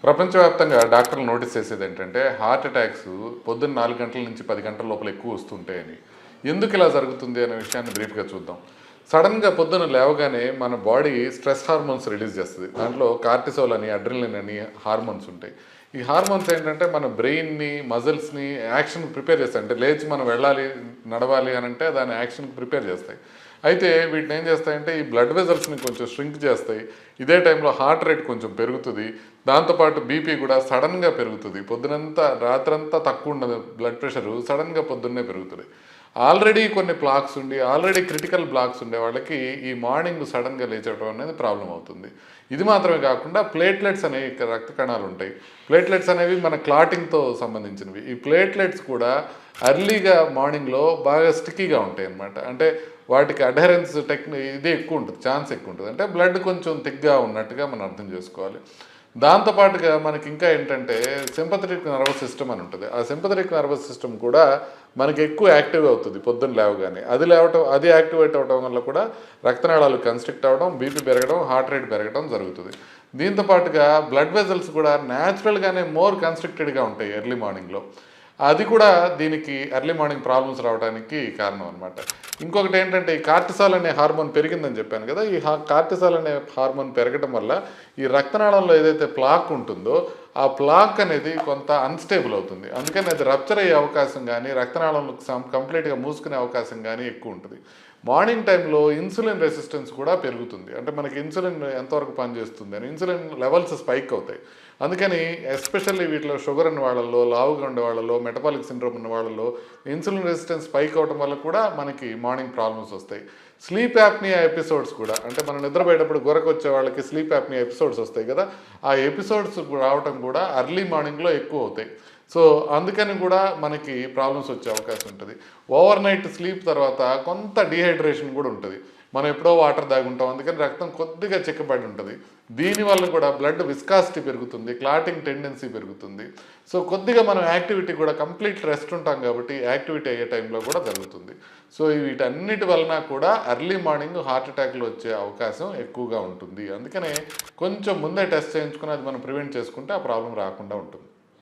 ప్రపంచవ్యాప్తంగా డాక్టర్లు నోటీస్ చేసేది ఏంటంటే హార్ట్ అటాక్స్ పొద్దున్న 4 గంటల నుంచి 10 గంటల లోపల ఎక్కువ వస్తుంటాయని. ఎందుకు ఇలా జరుగుతుంది అనే విషయాన్ని బ్రీఫ్గా చూద్దాం. సడన్గా పొద్దున్న లేవగానే మన బాడీ స్ట్రెస్ హార్మోన్స్ రిలీజ్ చేస్తుంది. దాంట్లో కార్టిసోల్ అని, అడ్రినలిన్ అని హార్మోన్స్ ఉంటాయి. ఈ హార్మోన్స్ ఏంటంటే మన బ్రెయిన్ని, మజిల్స్ని యాక్షన్ ప్రిపేర్ చేస్తాయి. అంటే లేచి మనం వెళ్ళాలి, నడవాలి అని అంటే దాని యాక్షన్కి ప్రిపేర్ చేస్తాయి. అయితే వీటిని ఏం చేస్తాయంటే ఈ బ్లడ్ వెజల్స్ని కొంచెం ష్రింక్ చేస్తాయి. ఇదే టైంలో హార్ట్ రేట్ కొంచెం పెరుగుతుంది. దాంతోపాటు బీపీ కూడా సడన్గా పెరుగుతుంది. పొద్దునంతా రాత్రంతా తక్కువ ఉండదు బ్లడ్ ప్రెషరు, సడన్గా పొద్దున్నే పెరుగుతుంది. ఆల్రెడీ కొన్ని బ్లాక్స్ ఉండి ఆల్రెడీ క్రిటికల్ బ్లాక్స్ ఉండే వాళ్ళకి ఈ మార్నింగ్ సడన్గా లేచడం అనేది ప్రాబ్లం అవుతుంది. ఇది మాత్రమే కాకుండా ప్లేట్లెట్స్ అనేవి రక్త కణాలు ఉంటాయి. ప్లేట్లెట్స్ అనేవి మన క్లాటింగ్తో సంబంధించినవి. ఈ ప్లేట్లెట్స్ కూడా ఎర్లీగా మార్నింగ్లో బాగా స్టిక్కీగా ఉంటాయి అన్నమాట. అంటే వాటికి అడ్హరెన్స్ ఇది ఎక్కువ ఉంటుంది, ఛాన్స్ ఎక్కువ ఉంటుంది. అంటే బ్లడ్ కొంచెం థిక్గా ఉన్నట్టుగా మనం అర్థం చేసుకోవాలి. దాంతోపాటుగా మనకి ఇంకా ఏంటంటే సింపథెటిక్ నర్వస్ సిస్టమ్ అని ఉంటుంది. ఆ సింపథెటిక్ నర్వస్ సిస్టమ్ కూడా మనకి ఎక్కువ యాక్టివ్ అవుతుంది పొద్దున్న లేవగానే. అది యాక్టివేట్ అవ్వడం వల్ల కూడా రక్తనాళాలు కన్స్ట్రిక్ట్ అవ్వడం, బీపీ పెరగడం, హార్ట్ రేట్ పెరగడం జరుగుతుంది. దీంతో పాటుగా బ్లడ్ వెజల్స్ కూడా న్యాచురల్గానే మోర్ కన్స్ట్రిక్టెడ్గా ఉంటాయి ఎర్లీ మార్నింగ్లో. అది కూడా దీనికి ఎర్లీ మార్నింగ్ ప్రాబ్లమ్స్ రావడానికి కారణం అనమాట. ఇంకొకటి ఏంటంటే ఈ కార్టిసాల్ అనే హార్మోన్ పెరిగిందని చెప్పాను కదా. ఈ కార్టిసాల్ అనే హార్మోన్ పెరగడం వల్ల ఈ రక్తనాళంలో ఏదైతే ప్లాక్ ఉంటుందో ఆ ప్లాక్ అనేది కొంత అన్స్టేబుల్ అవుతుంది. అందుకని అది రప్చర్ అయ్యే అవకాశం కానీ, రక్తనాళంలో కంప్లీట్గా మూసుకునే అవకాశం కానీ ఎక్కువ ఉంటుంది. మార్నింగ్ టైంలో ఇన్సులిన్ రెసిస్టెన్స్ కూడా పెరుగుతుంది. అంటే మనకి ఇన్సులిన్ ఎంతవరకు పనిచేస్తుంది అని ఇన్సులిన్ లెవెల్స్ స్పైక్ అవుతాయి. అందుకని ఎస్పెషల్లీ వీటిలో షుగర్ ఉన్న వాళ్ళలో, లావుగా ఉండే వాళ్ళలో, మెటబాలిక్ సిండ్రోమ్ ఉన్న వాళ్ళలో ఇన్సులిన్ రెసిస్టెన్స్ స్పైక్ అవడం వల్ల కూడా మనకి మార్నింగ్ ప్రాబ్లమ్స్ వస్తాయి. స్లీప్ యాప్నియా ఎపిసోడ్స్ కూడా, అంటే మనం నిద్రపోయేటప్పుడు గొరకు వచ్చే వాళ్ళకి స్లీప్ యాప్నియా ఎపిసోడ్స్ వస్తాయి కదా, ఆ ఎపిసోడ్స్ రావడం కూడా ఎర్లీ మార్నింగ్లో ఎక్కువ అవుతాయి. సో అందుకని కూడా మనకి ప్రాబ్లమ్స్ వచ్చే అవకాశం ఉంటుంది. ఓవర్ నైట్ స్లీప్ తర్వాత కొంత డీహైడ్రేషన్ కూడా ఉంటుంది. మనం ఎప్పుడో వాటర్ తాగుంటాం, అందుకని రక్తం కొద్దిగా చిక్కబడి ఉంటుంది. దీనివల్ల కూడా బ్లడ్ విస్కాసిటీ పెరుగుతుంది, క్లాటింగ్ టెండెన్సీ పెరుగుతుంది. సో కొద్దిగా మనం యాక్టివిటీ కూడా కంప్లీట్ రెస్ట్ ఉంటాం కాబట్టి యాక్టివిటీ అయ్యే టైంలో కూడా జరుగుతుంది. సో వీటన్నిటి వలన కూడా ఎర్లీ మార్నింగ్ హార్ట్ అటాక్లు వచ్చే అవకాశం ఎక్కువగా ఉంటుంది. అందుకనే కొంచెం ముందే టెస్ట్ చేయించుకుని అది మనం ప్రివెంట్ చేసుకుంటే ఆ ప్రాబ్లం రాకుండా ఉంటుంది.